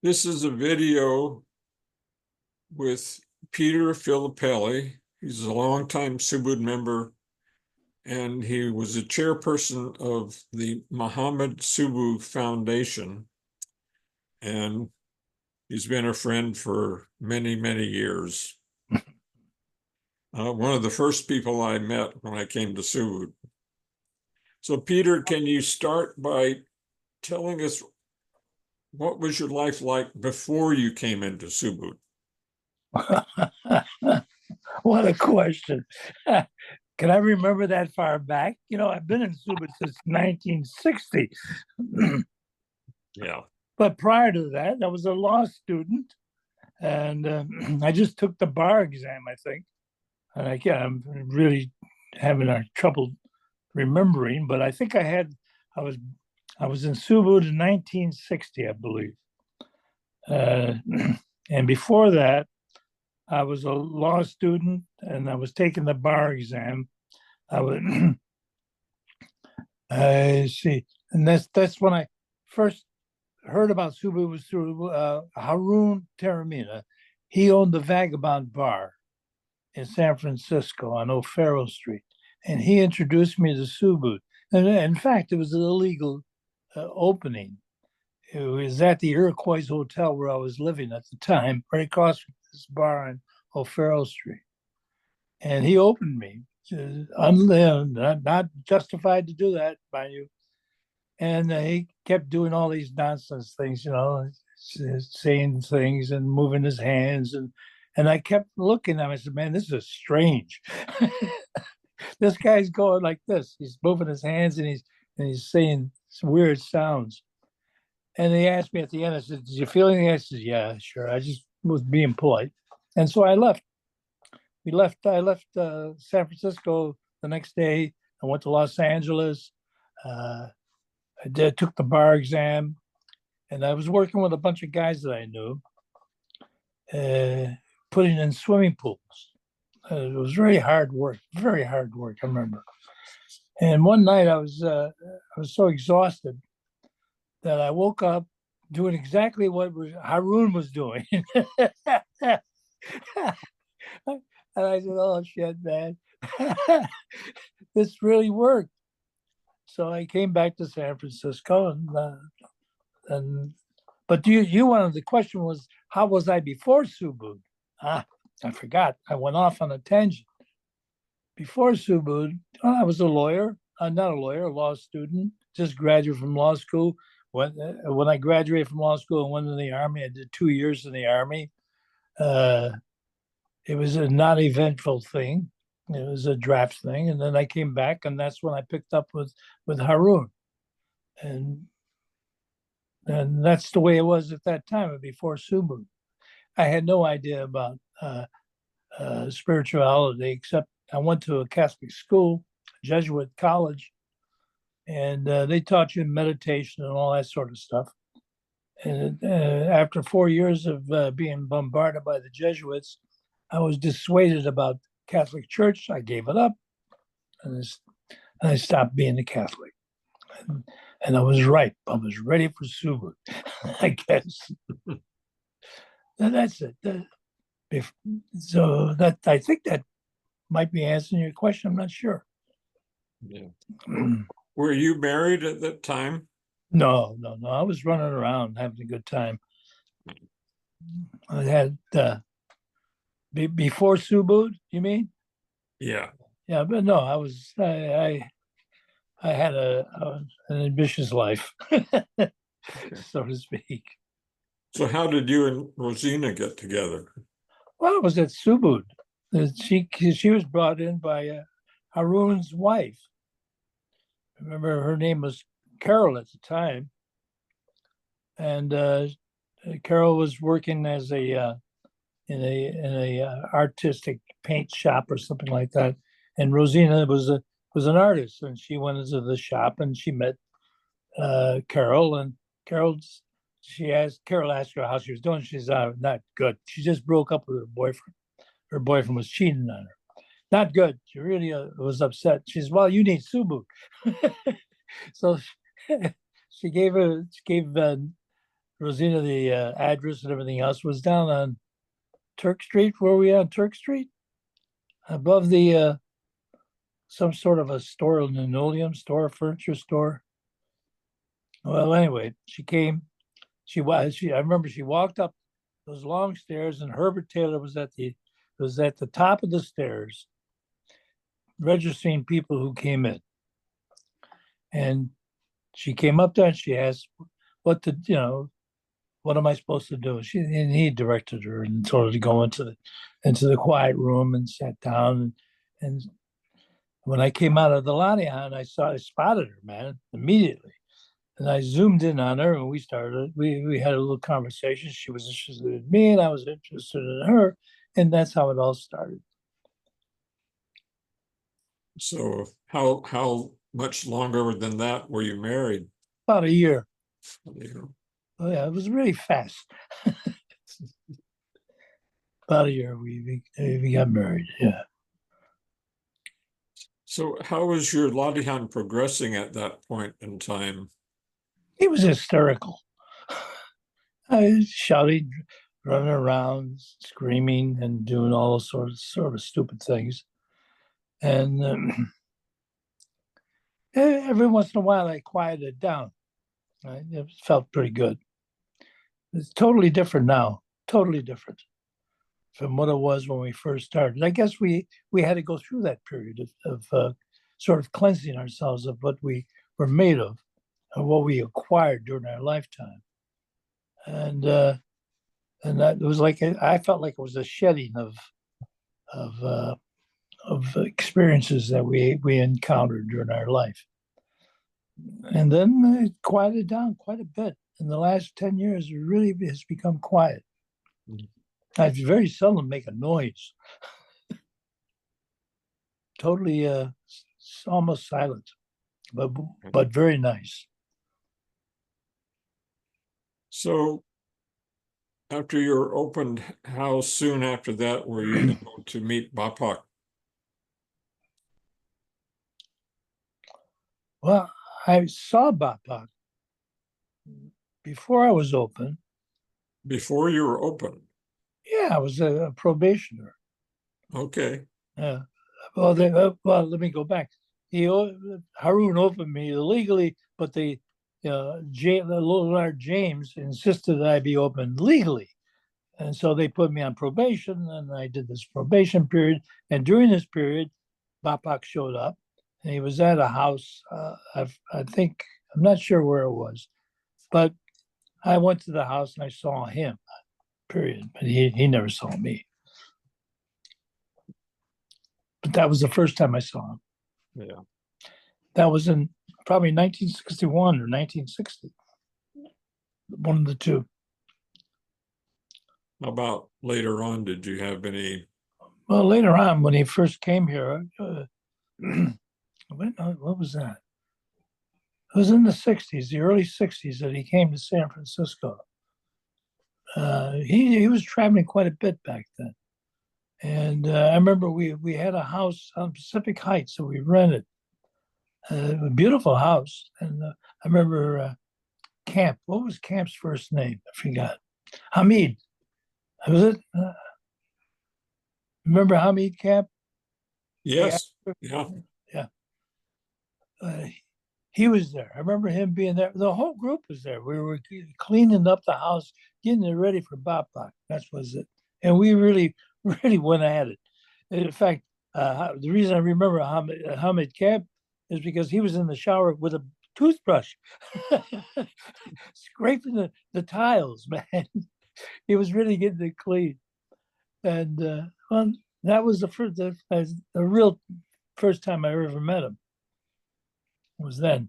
This is a video with Peter Filippelli. He's a longtime Subud member, and he was a chairperson of the Muhammad Subud Foundation. And he's been a friend for many, many years. One of the first people I met when I came to Subud. So, Peter, can you start by telling us what was your life like before you came into Subud? What a question. Can I remember that far back? You know, I've been in Subud since 1960. Yeah. But prior to that, I was a law student, and I just took the bar exam, I think. And I'm really having a trouble remembering, but I think I was in Subud in 1960, I believe. And before that, I was a law student and I was taking the bar exam. I would, I see, and that's when I first heard about Subud was through Harun Taramina. He owned the Vagabond Bar in San Francisco on O'Farrell Street, and he introduced me to Subud. And in fact, it was an illegal opening. It was at the Iroquois Hotel where I was living at the time, right across from this bar on O'Farrell Street. And he opened me, not justified to do that, mind you. And he kept doing all these nonsense things, you know, saying things and moving his hands. And I kept looking at him. I said, man, this is strange. This guy's going like this. He's moving his hands and he's saying some weird sounds. And he asked me at the end, I said, did you feel anything? I said, yeah, sure. I just was being polite. And so I left. I left San Francisco the next day. I went to Los Angeles. Took the bar exam. And I was working with a bunch of guys that I knew, putting in swimming pools. It was very hard work, I remember. And one night I was so exhausted that I woke up doing exactly what Harun was doing. And I said, oh, shit, man. This really worked. So I came back to San Francisco but you wanted, the question was, how was I before Subud? I forgot. I went off on a tangent. Before Subud, I was a lawyer, not a lawyer, a law student, just graduated from law school. When I graduated from law school and went in the Army, I did 2 years in the Army. It was a non-eventful thing. It was a draft thing. And then I came back, and that's when I picked up with Harun. And that's the way it was at that time, before Subud. I had no idea about spirituality, except I went to a Catholic school, Jesuit college, and they taught you meditation and all that sort of stuff. And after 4 years of being bombarded by the Jesuits, I was dissuaded about Catholic Church. I gave it up, and I stopped being a Catholic. And I was right. I was ready for Subud, I guess. And that's it. So that, I think that might be answering your question. I'm not sure. Yeah. Were you married at that time? No. I was running around having a good time. I had before Subud, you mean? Yeah. Yeah, but no, I had an ambitious life, so to speak. So how did you and Rosina get together? Well, it was at Subud. She was brought in by Harun's wife. Remember, her name was Carol at the time, and Carol was working as in a artistic paint shop or something like that. And Rosina was an artist, and she went into the shop and she met Carol. And Carol asked her how she was doing. She's not good. She just broke up with her boyfriend. Her boyfriend was cheating on her. Not good. She really was upset. She says, "Well, you need Subud." So she gave Rosina, the address and everything else was down on Turk Street. Where were we on Turk Street? Above the some sort of a store, a linoleum store, a furniture store. Well, anyway, she came. I remember she walked up those long stairs, and Herbert Taylor was at the top of the stairs, registering people who came in. And she came up there and she asked, "What what am I supposed to do?" And he directed her and told her to go into the quiet room and sat down. And when I came out of the Lanihan, I spotted her, man, immediately. And I zoomed in on her and we had a little conversation. She was interested in me and I was interested in her. And that's how it all started. So how much longer than that were you married? About a year. Yeah. Oh, yeah, it was really fast. About a year we got married. Yeah. So how was your Ladihan progressing at that point in time? He was hysterical. Shouting, running around, screaming, and doing all those sort of stupid things. And every once in a while, I quieted down. Right? It felt pretty good. It's totally different now. Totally different from what it was when we first started. I guess we had to go through that period of sort of cleansing ourselves of what we were made of and what we acquired during our lifetime. And that was like I felt like it was a shedding of experiences that we encountered during our life, and then it quieted down quite a bit. In the last 10 years, it really has become quiet. I very seldom make a noise. Totally, almost silent, but very nice. So after your opened house, soon after that, were you able to meet Bapak? Well, I saw Bapak before I was open. Before you were open? Yeah, I was a probationer. Okay. Yeah. Well, let me go back. Haroon opened me illegally, but the Lord James insisted that I be open legally. And so they put me on probation, and I did this probation period. And during this period, Bapak showed up, and he was at a house. I think, I'm not sure where it was, but I went to the house and I saw him, period. But he never saw me. But that was the first time I saw him. Yeah. That was in probably 1961 or 1960. One of the two. How about later on? Did you have any? Well, later on, when he first came here, what was that? It was in the 60s, the early 60s, that he came to San Francisco. He was traveling quite a bit back then. And I remember we had a house on Pacific Heights that we rented. A beautiful house. And I remember Camp. What was Camp's first name? I forgot. Hamid. Was it? Remember Hamid Camp? Yes. Yeah. Yeah. He was there. I remember him being there. The whole group was there. We were cleaning up the house, getting it ready for Bapak. That was it. And we really, really went at it. In fact, the reason I remember Hamid Camp is because he was in the shower with a toothbrush, scraping the tiles, man. He was really getting it clean. And well, that was the real first time I ever met him. Was then.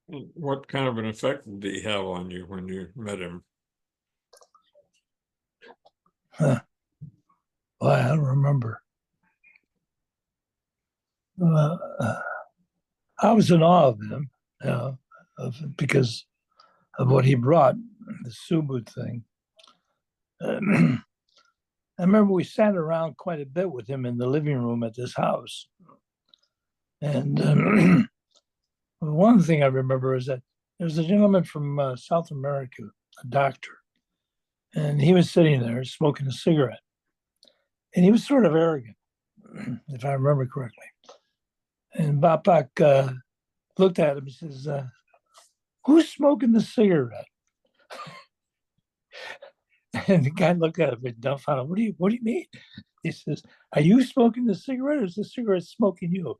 What kind of an effect did he have on you when you met him? Well, I don't remember. I was in awe of him, because of what he brought, the Subud thing. I remember we sat around quite a bit with him in the living room at this house. And one thing I remember is that There's a gentleman from South America, a doctor, and he was sitting there smoking a cigarette. And he was sort of arrogant, if I remember correctly. And Bapak looked at him and says, who's smoking the cigarette? And the guy looked at him and dumbfounded. What do you mean? He says, are you smoking the cigarette, or is the cigarette smoking you?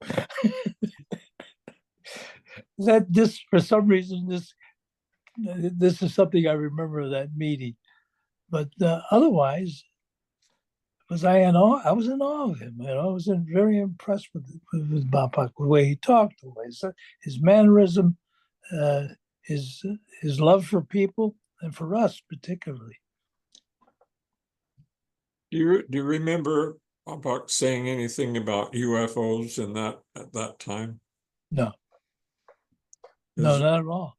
That this, for some reason, this is something I remember of that meeting. But otherwise, was I in awe? I was in awe of him. I was very impressed with Bapak, the way he talked, the way his mannerism, uh, his love for people and for us particularly. Do you remember Bapak saying anything about UFOs at that time? No, not at all.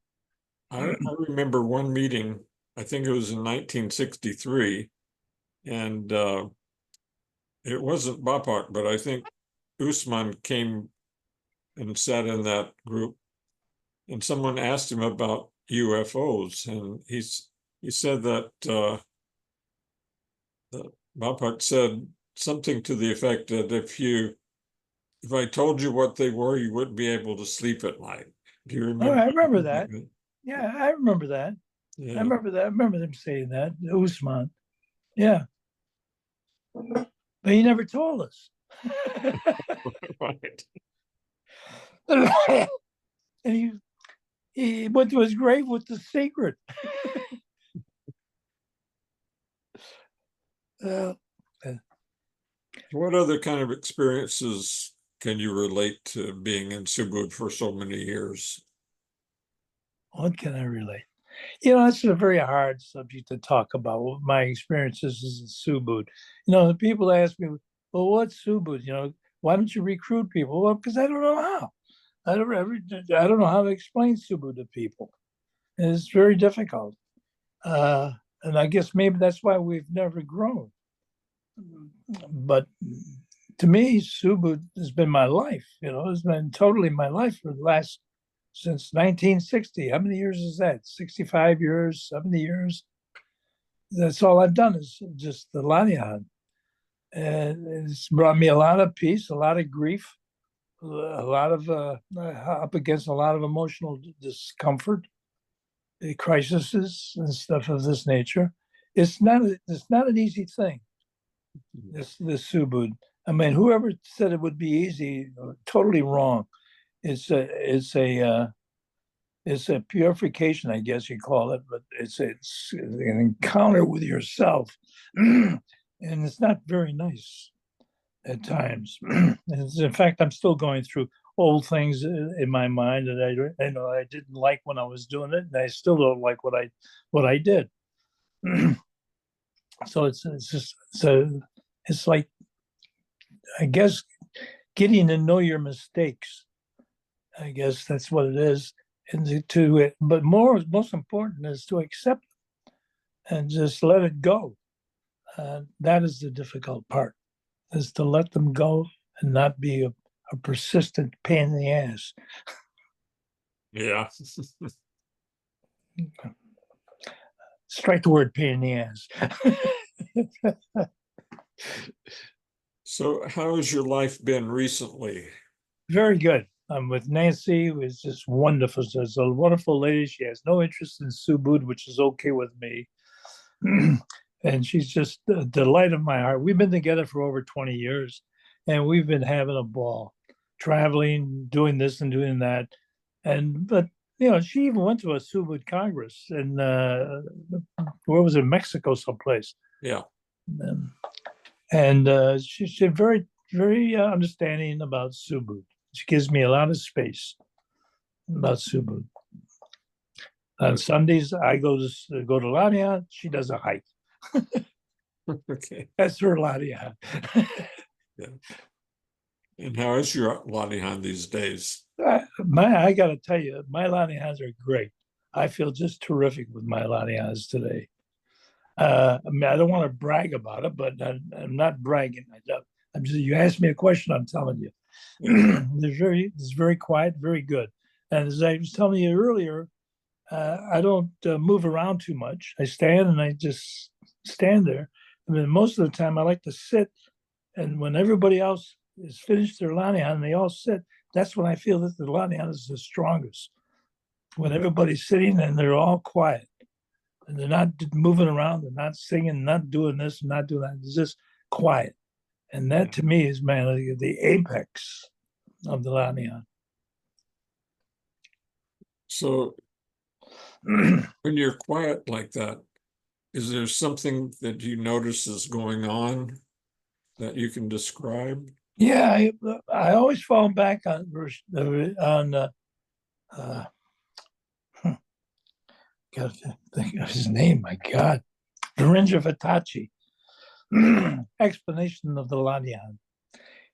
I remember one meeting, I think it was in 1963, and it wasn't Bapak, but I think Usman came and sat in that group, and someone asked him about UFOs, and he said that Bapak said something to the effect that if I told you what they were, you wouldn't be able to sleep at night. Do you remember? Oh, I remember that. Yeah, I remember that. Yeah. I remember that. I remember them saying that, Usman. Yeah. But he never told us. Right. And he went to his grave with the secret. What other kind of experiences can you relate to being in Subud for so many years? What can I relate? It's a very hard subject to talk about. What my experiences is in Subud. The people ask me, well, what's Subud? Why don't you recruit people? Well, because I don't know how. I don't know how to explain Subud to people. And it's very difficult. And I guess maybe that's why we've never grown. But to me, Subud has been my life. It's been totally my life since 1960. How many years is that? 65 years, 70 years. That's all I've done is just the Lanihan. And it's brought me a lot of peace, a lot of grief, a lot of up against a lot of emotional discomfort, crises and stuff of this nature. It's not an easy thing. This Subud. I mean, whoever said it would be easy, totally wrong. It's a purification, I guess you call it, but it's an encounter with yourself, and it's not very nice at times. In fact, I'm still going through old things in my mind that I didn't like when I was doing it, and I still don't like what I did. So it's like, I guess, getting to know your mistakes. I guess that's what it is. And but most important is to accept it and just let it go. That is the difficult part, is to let them go and not be a persistent pain in the ass. Yeah. Strike the word pain in the ass. So how has your life been recently? Very good. I'm with Nancy, who is just wonderful. She's a wonderful lady. She has no interest in Subud, which is okay with me. And she's just the delight of my heart. We've been together for over 20 years, and we've been having a ball, traveling, doing this and doing that. But she even went to a Subud Congress in where was it, Mexico, someplace. Yeah. And she's very, very understanding about Subud. She gives me a lot of space about Subud. On Sundays, I go to Lania. She does a hike. Okay. That's her Lania. Yeah. And how is your Lanihan these days? I got to tell you, my Lanihans are great. I feel just terrific with my Lanihans today. I mean, I don't want to brag about it, but I'm not bragging. I'm just, you asked me a question, I'm telling you. Yeah. It's very quiet, very good. And as I was telling you earlier, I don't move around too much. I stand and I just stand there. I mean, most of the time I like to sit, and when everybody else is finished their lanyard and they all sit, that's when I feel that the lanyard is the strongest. When everybody's sitting and they're all quiet and they're not moving around, they're not singing, not doing this, not doing that. It's just quiet. And that to me is, man, the apex of the lanyard. So when you're quiet like that, is there something that you notice is going on that you can describe? Yeah, I always fall back on gotta think of his name. My God, Narendra Vatachi. Explanation of the Lanyard.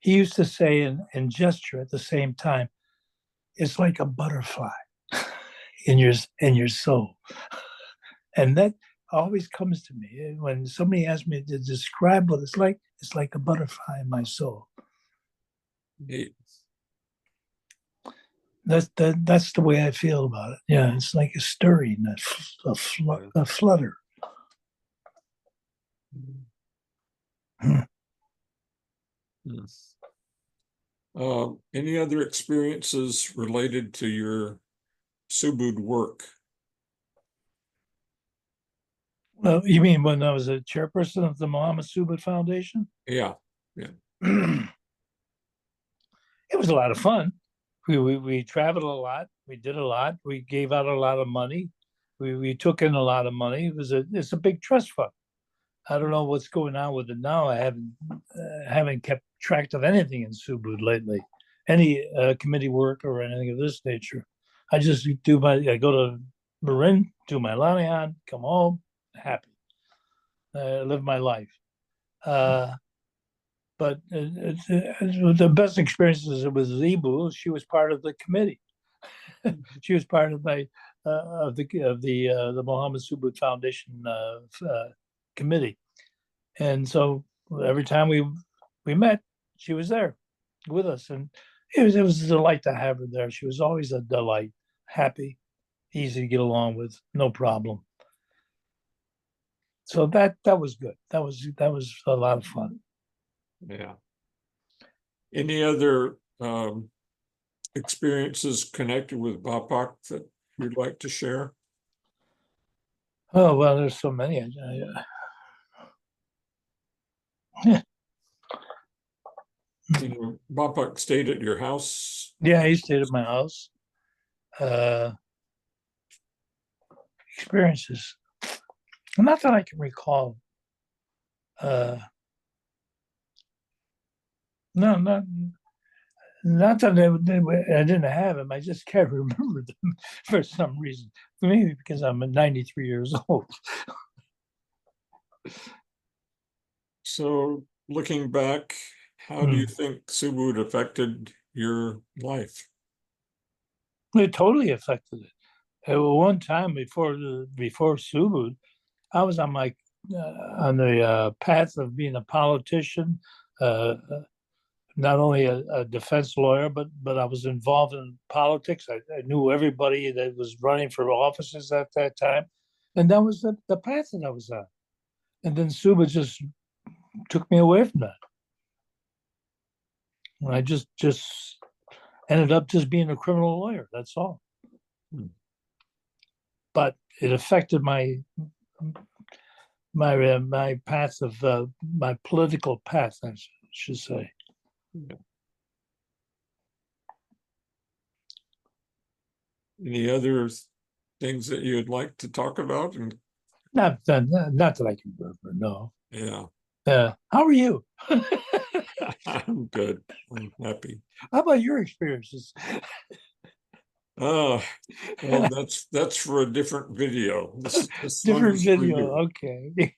He used to say in gesture at the same time, it's like a butterfly in your soul, and that always comes to me when somebody asks me to describe what it's like. It's like a butterfly in my soul. Neat. That's the way I feel about it. Yeah, it's like a stirring, a flutter. Yes. Any other experiences related to your Subud work? Well, you mean when I was a chairperson of the Muhammad Subud Foundation? Yeah, yeah. It was a lot of fun. We traveled a lot. We did a lot. We gave out a lot of money. We took in a lot of money. It's a big trust fund. I don't know what's going on with it now. I haven't kept track of anything in Subud lately, any committee work or anything of this nature. I just I go to Marin, do my lanyard, come home, happy, live my life. But the best experiences was Zebu. She was part of the committee. She was part of the Muhammad Subud Foundation committee, and so every time we met, she was there with us, and it was a delight to have her there. She was always a delight, happy, easy to get along with, no problem. So that was good. That was a lot of fun. Yeah. Any other experiences connected with BAPAC that you'd like to share? Oh well, there's so many. BAPAC stayed at your house? Yeah, he stayed at my house. Experiences, not that I can recall. No, not that I didn't have them. I just can't remember them for some reason. Maybe because I'm 93 years old. So looking back, how do you think Subud affected your life? It totally affected it. At one time before Subud, I was on the path of being a politician, not only a defense lawyer, but I was involved in politics. I knew everybody that was running for offices at that time, and that was the path that I was on. And then Subud just took me away from that. And I just ended up just being a criminal lawyer. That's all. But it affected my path of my political path, I should say. Yeah. Any other things that you'd like to talk about? And not that I can remember. No. yeah. How are you? I'm good. I'm happy. How about your experiences? Well, that's for a different video. This Different video. Okay.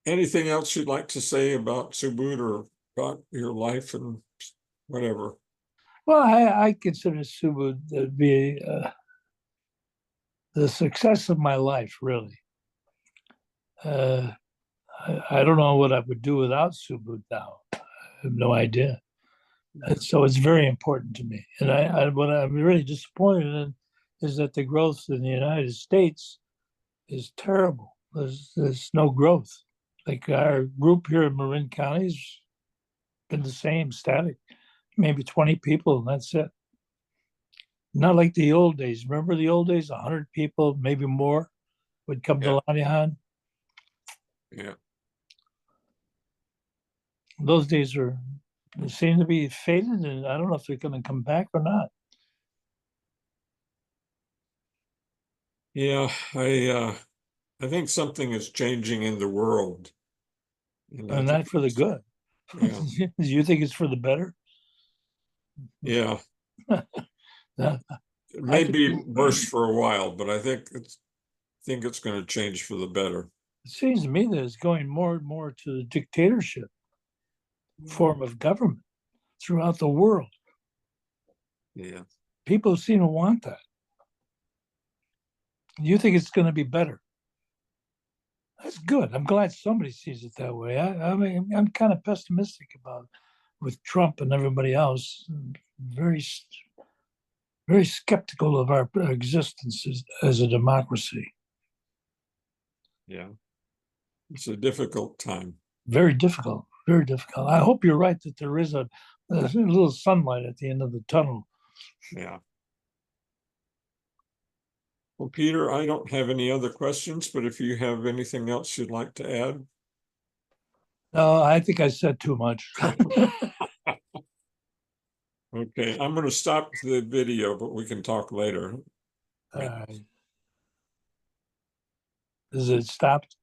Anything else you'd like to say about Subud or about your life and whatever? Well, I consider Subud to be the success of my life, really. I don't know what I would do without Subud now. I have no idea. And so it's very important to me. And what I'm really disappointed in is that the growth in the United States is terrible. There's no growth. Like our group here in Marin County's been the same, static, maybe 20 people, and that's it. Not like the old days. Remember the old days? 100 people, maybe more, would come Yeah. to Lanihan. Yeah. Those days they seem to be faded, and I don't know if they're going to come back or not. Yeah, I think something is changing in the world. And I And think not for the good. yeah, Do you think it's for the better? yeah. Uh, It I may think be worse for a while, but I think it's going to change for the better. it seems to me that it's going more and more to the dictatorship form of government throughout the world. Yeah. People seem to want that. You think it's going to be better? That's good. I'm glad somebody sees it that way. I mean, I'm kind of pessimistic about it with Trump and everybody else. Very, very skeptical of our existence as a democracy. Yeah. It's a difficult time. Very difficult. Very difficult. I hope you're right that there is a little sunlight at the end of the tunnel. Yeah. Well, Peter, I don't have any other questions, but if you have anything else you'd like to add. No, I think I said too much. Okay, I'm going to stop the video, but we can talk later. All right. Is it stopped?